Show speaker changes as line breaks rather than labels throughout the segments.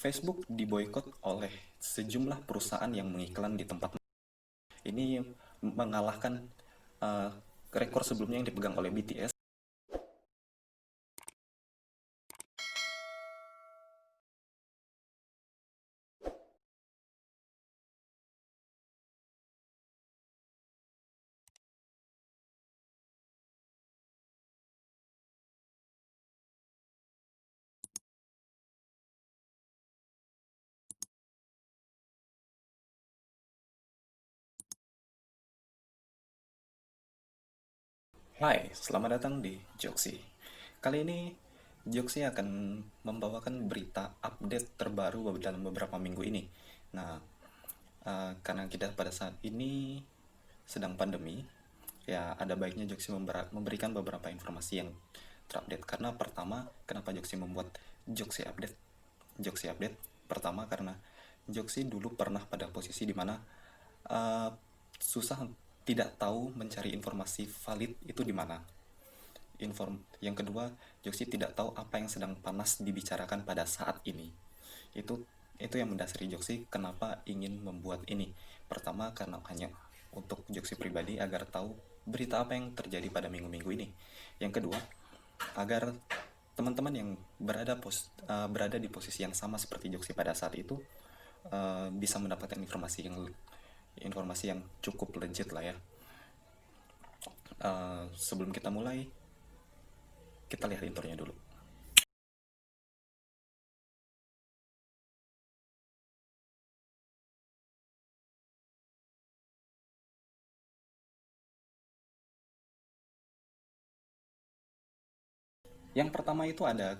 Facebook diboikot oleh sejumlah perusahaan yang mengiklan di tempat ini mengalahkan uh, rekor sebelumnya yang dipegang oleh BTS. Hai, selamat datang di Joksi. Kali ini Joksi akan membawakan berita update terbaru dalam beberapa minggu ini. Nah, karena kita pada saat ini sedang pandemi, ya ada baiknya Joksi memberikan beberapa informasi yang terupdate. Karena pertama, kenapa Joksi membuat Joksi Update? Joksi Update pertama karena Joksi dulu pernah pada posisi di mana uh, susah, tidak tahu mencari informasi valid itu di mana. Yang kedua, Joksi tidak tahu apa yang sedang panas dibicarakan pada saat ini. Itu yang mendasari Joksi kenapa ingin membuat ini. Pertama, karena hanya untuk Joksi pribadi agar tahu berita apa yang terjadi pada minggu-minggu ini. Yang kedua, agar teman-teman yang berada di posisi yang sama seperti Joksi pada saat itu bisa mendapatkan informasi yang cukup legit lah ya. Sebelum kita mulai, kita lihat intronya dulu. Yang pertama itu ada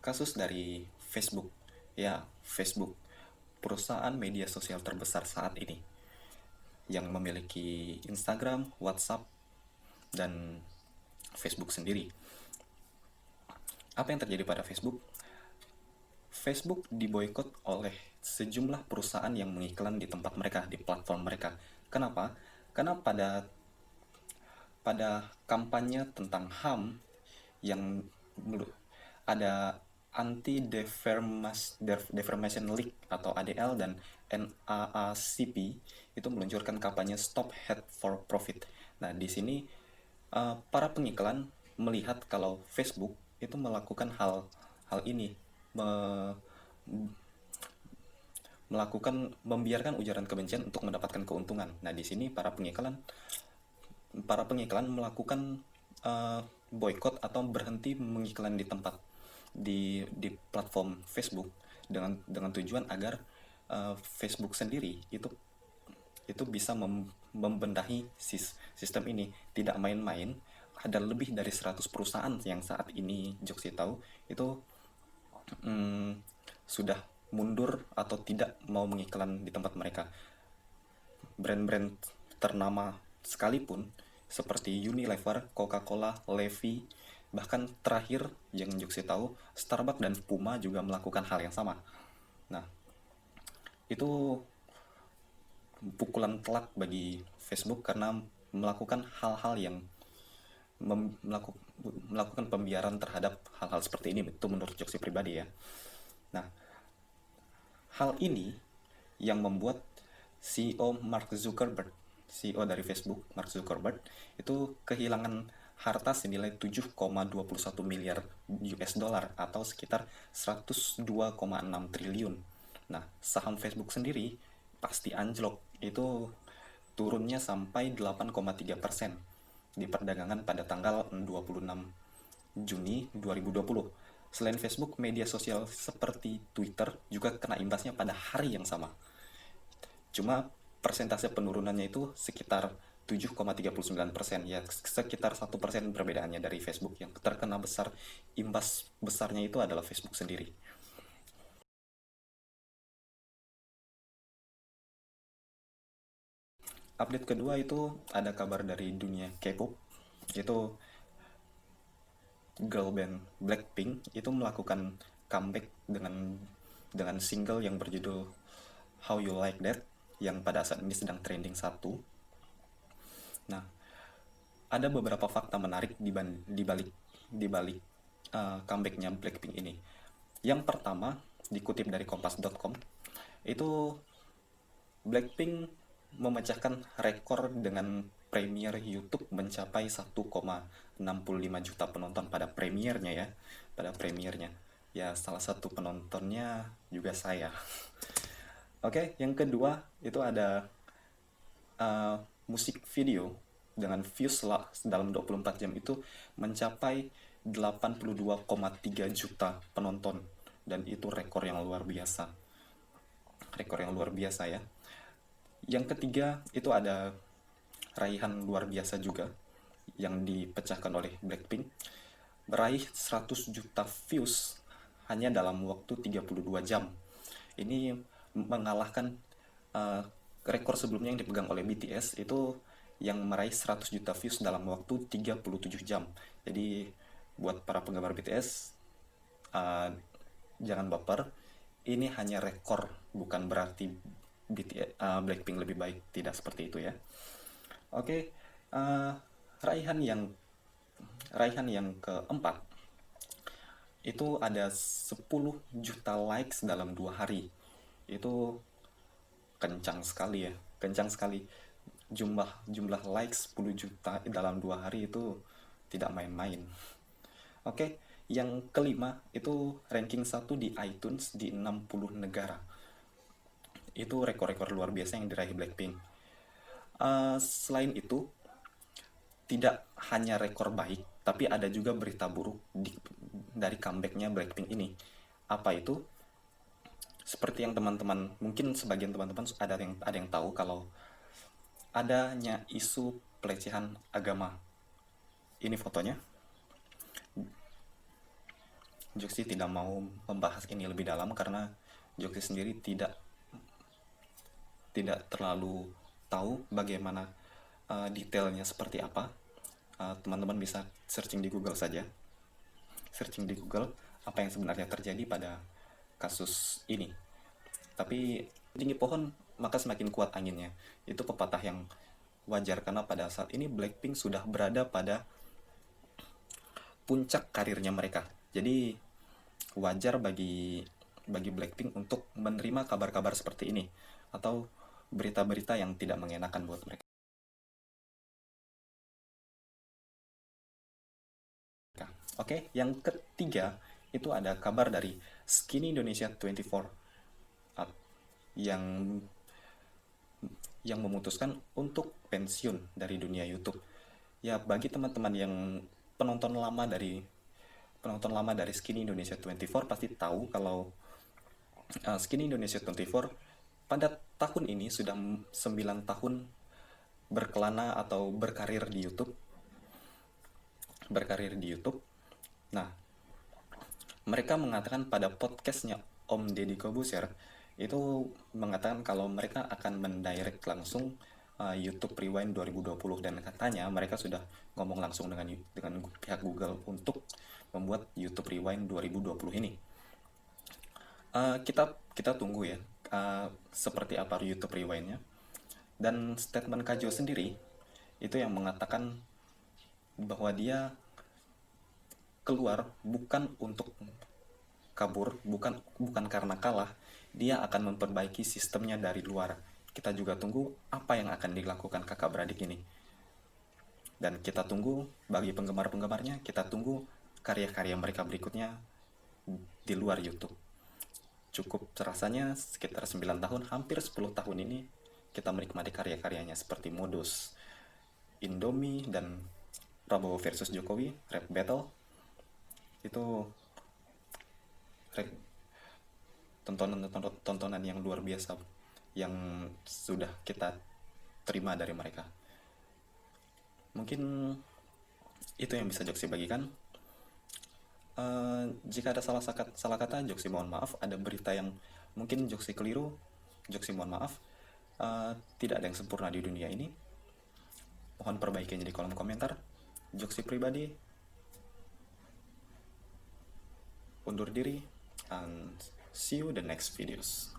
kasus dari Facebook. Ya, Facebook, perusahaan media sosial terbesar saat ini yang memiliki Instagram, WhatsApp, dan Facebook sendiri. Apa yang terjadi pada Facebook? Facebook diboikot oleh sejumlah perusahaan yang mengiklan di tempat mereka, di platform mereka. Kenapa? Karena pada kampanye tentang HAM yang ada Anti Defamation League atau ADL dan NAACP itu meluncurkan kampanye Stop Hate for Profit. Nah, di sini para pengiklan melihat kalau Facebook itu melakukan hal ini, membiarkan ujaran kebencian untuk mendapatkan keuntungan. Nah, di sini para pengiklan melakukan boykot atau berhenti mengiklan di tempat di platform Facebook dengan tujuan agar Facebook sendiri itu bisa membenahi sistem ini. Tidak main-main, ada lebih dari 100 perusahaan yang saat ini Joksi tahu itu sudah mundur atau tidak mau mengiklan di tempat mereka. Brand-brand ternama sekalipun seperti Unilever, Coca-Cola, Levi, bahkan terakhir yang Joksi tahu, Starbucks dan Puma juga melakukan hal yang sama. Nah, itu pukulan telak bagi Facebook karena melakukan hal-hal yang melakukan pembiaran terhadap hal-hal seperti ini. Itu menurut Joksi pribadi ya. Nah, hal ini yang membuat CEO Mark Zuckerberg, CEO dari Facebook, Mark Zuckerberg, itu kehilangan harta senilai 7,21 miliar US dollar atau sekitar 102,6 triliun. Nah, saham Facebook sendiri pasti anjlok. Itu turunnya sampai 8,3% di perdagangan pada tanggal 26 Juni 2020. Selain Facebook, media sosial seperti Twitter juga kena imbasnya pada hari yang sama. Cuma persentase penurunannya itu sekitar 7,39%, ya sekitar 1% perbedaannya dari Facebook. Yang terkena imbas besarnya itu adalah Facebook sendiri. Update kedua itu ada kabar dari dunia K-pop. Itu girl band Blackpink itu melakukan comeback dengan single yang berjudul How You Like That yang pada saat ini sedang trending satu. Nah, ada beberapa fakta menarik di balik comebacknya Blackpink ini. Yang pertama, dikutip dari kompas.com, itu Blackpink memecahkan rekor dengan premier YouTube mencapai 1,65 juta penonton pada premiernya ya. Pada premiernya. Ya, salah satu penontonnya juga saya. Oke, yang kedua itu ada uh, musik video dengan views lah dalam 24 jam itu mencapai 82,3 juta penonton, dan itu rekor yang luar biasa. Rekor yang luar biasa ya. Yang ketiga itu ada raihan luar biasa juga yang dipecahkan oleh Blackpink, meraih 100 juta views hanya dalam waktu 32 jam. Ini mengalahkan uh, rekor sebelumnya yang dipegang oleh BTS itu yang meraih 100 juta views dalam waktu 37 jam. Jadi buat para penggemar BTS, jangan baper. Ini hanya rekor, bukan berarti Blackpink lebih baik. Tidak seperti itu ya. Oke, uh, raihan yang raihan yang keempat itu ada 10 juta likes dalam 2 hari. Itu kencang sekali ya, kencang sekali. Jumlah likes 10 juta dalam 2 hari itu tidak main-main. Oke, yang kelima itu ranking 1 di iTunes di 60 negara. Itu rekor-rekor luar biasa yang diraih Blackpink. Selain itu, tidak hanya rekor baik, tapi ada juga berita buruk dari comebacknya Blackpink ini. Apa itu? Seperti yang teman-teman, mungkin sebagian teman-teman ada yang tahu kalau adanya isu pelecehan agama. Ini fotonya. Joksi tidak mau membahas ini lebih dalam karena Joksi sendiri tidak terlalu tahu bagaimana detailnya seperti apa. Teman-teman bisa searching di Google saja. Searching di Google apa yang sebenarnya terjadi pada kasus ini. Tapi tinggi pohon maka semakin kuat anginnya. Itu pepatah yang wajar karena pada saat ini Blackpink sudah berada pada puncak karirnya mereka. Jadi wajar bagi Blackpink untuk menerima kabar-kabar seperti ini atau berita-berita yang tidak mengenakan buat mereka. Oke, yang ketiga itu ada kabar dari Skinny Indonesia 24 yang memutuskan untuk pensiun dari dunia YouTube. Ya, bagi teman-teman yang penonton lama dari Skinny Indonesia 24 pasti tahu kalau Skinny Indonesia 24 pada tahun ini sudah 9 tahun berkelana atau berkarir di YouTube. Nah, mereka mengatakan pada podcastnya Om Deddy Corbuzier itu mengatakan kalau mereka akan mendirect langsung YouTube Rewind 2020, dan katanya mereka sudah ngomong langsung dengan pihak Google untuk membuat YouTube Rewind 2020 ini. Kita tunggu ya seperti apa YouTube Rewind-nya. Dan statement Kajo sendiri itu yang mengatakan bahwa dia keluar bukan untuk kabur, bukan karena kalah, dia akan memperbaiki sistemnya dari luar. Kita juga tunggu apa yang akan dilakukan kakak beradik ini. Dan kita tunggu bagi penggemar-penggemarnya, kita tunggu karya-karya mereka berikutnya di luar YouTube. Cukup rasanya sekitar 9 tahun, hampir 10 tahun ini kita menikmati karya-karyanya seperti Modus, Indomie, dan Prabowo versus Jokowi, Rap Battle. Itu tontonan yang luar biasa yang sudah kita terima dari mereka. Mungkin itu yang bisa Joksi bagikan. Jika ada salah kata, Joksi mohon maaf. Ada berita yang mungkin Joksi keliru, Joksi mohon maaf. Tidak ada yang sempurna di dunia ini. Mohon perbaikinya di kolom komentar. Joksi pribadi undur diri, and see you the next videos.